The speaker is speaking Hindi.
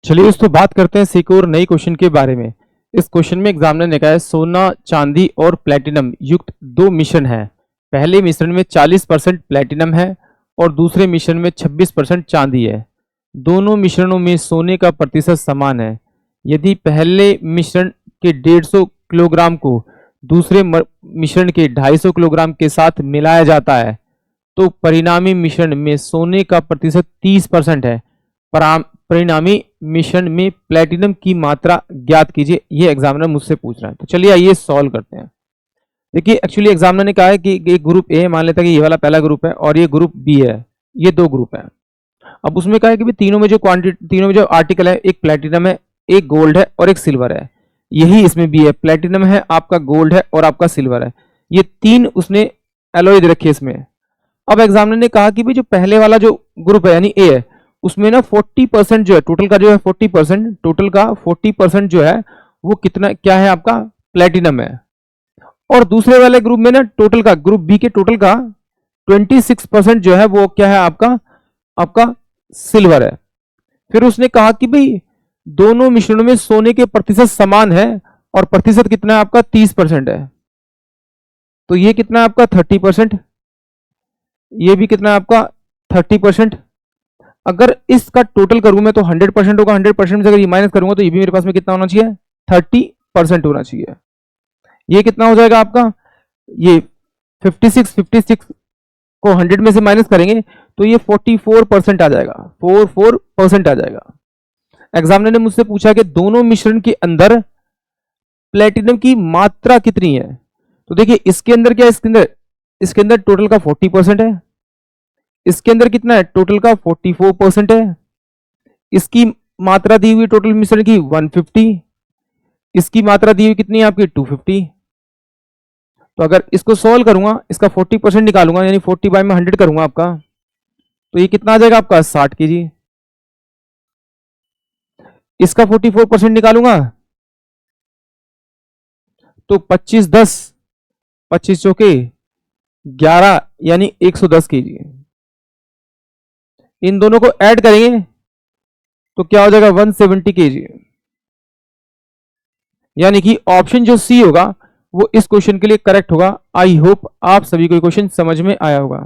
चलिए दोस्तों बात करते हैं एक और नई क्वेश्चन के बारे में। इस क्वेश्चन में एग्जामिनर ने कहा है सोना, चांदी और प्लेटिनम युक्त दो मिश्रण है। पहले मिश्रण में 40% प्लेटिनम है और दूसरे मिश्रण में 26% चांदी है। दोनों मिश्रणों में सोने का प्रतिशत समान है। यदि पहले मिश्रण के 150 किलोग्राम को दूसरे मिश्रण के 250 किलोग्राम के साथ मिलाया जाता है तो परिणामी मिश्रण में सोने का प्रतिशत 30% है। परिणामी मिश्रण में प्लेटिनम की मात्रा ज्ञात कीजिए। ये एग्जामिनर मुझसे पूछ रहा है, तो चलिए आइए सॉल्व करते हैं। देखिए एक्चुअली एग्जामिनर ने कहा है कि ये ग्रुप ए, मान लेता है कि ये वाला पहला ग्रुप है और ये ग्रुप बी है, ये दो ग्रुप है। अब उसमें कहा है कि तीनों में जो क्वांटिटी, तीनों में जो आर्टिकल है, एक प्लेटिनम है, एक गोल्ड है और एक सिल्वर है। यही इसमें भी है, प्लेटिनम है, आपका गोल्ड है और आपका सिल्वर है। ये तीन उसने एलॉय दे रखी है इसमें। अब एग्जामिनर ने कहा कि भाई जो पहले वाला जो ग्रुप है यानी ए है, उसमें ना 40% जो है टोटल का, जो है 40%, टोटल का 40% जो है वो कितना क्या है, आपका प्लेटिनम है। और दूसरे वाले ग्रुप में ना टोटल का, ग्रुप बी के टोटल का 26% जो है वो क्या है, आपका आपका सिल्वर है। फिर उसने कहा कि भाई दोनों मिश्रणों में सोने के प्रतिशत समान है और प्रतिशत कितना है आपका 30% है। तो ये कितना है आपका 30%, ये भी कितना है आपका 30%। अगर इसका टोटल करूं मैं तो 100% होगा। 100% से अगर ये माइनस करूंगा तो ये भी मेरे पास में कितना होना चाहिए, 30% होना चाहिए। ये कितना हो जाएगा आपका, ये 56 को 100 में से माइनस करेंगे तो ये 44% आ जाएगा, 44% आ जाएगा। एग्जामिनर ने मुझसे पूछा कि दोनों मिश्रण के अंदर प्लेटिनम की मात्रा कितनी है। तो देखिए इसके अंदर क्या है, इसके अंदर टोटल का 40% है, इसके अंदर कितना है, टोटल का 44% है। इसकी मात्रा दी हुई टोटल मिश्रण की 150, इसकी मात्रा दी हुई कितनी है आपकी 250। तो अगर इसको सॉल्व करूंगा, इसका 40% निकालूंगा यानी 40 बाय में 100 करूंगा आपका, तो ये कितना आ जाएगा आपका 60 kg। इसका 44% निकालूंगा तो 25 10 25 चौके 11 यानी 110 kg। इन दोनों को ऐड करेंगे तो क्या हो जाएगा 170 kg। यानी कि ऑप्शन जो सी होगा वो इस क्वेश्चन के लिए करेक्ट होगा। आई होप आप सभी को क्वेश्चन समझ में आया होगा।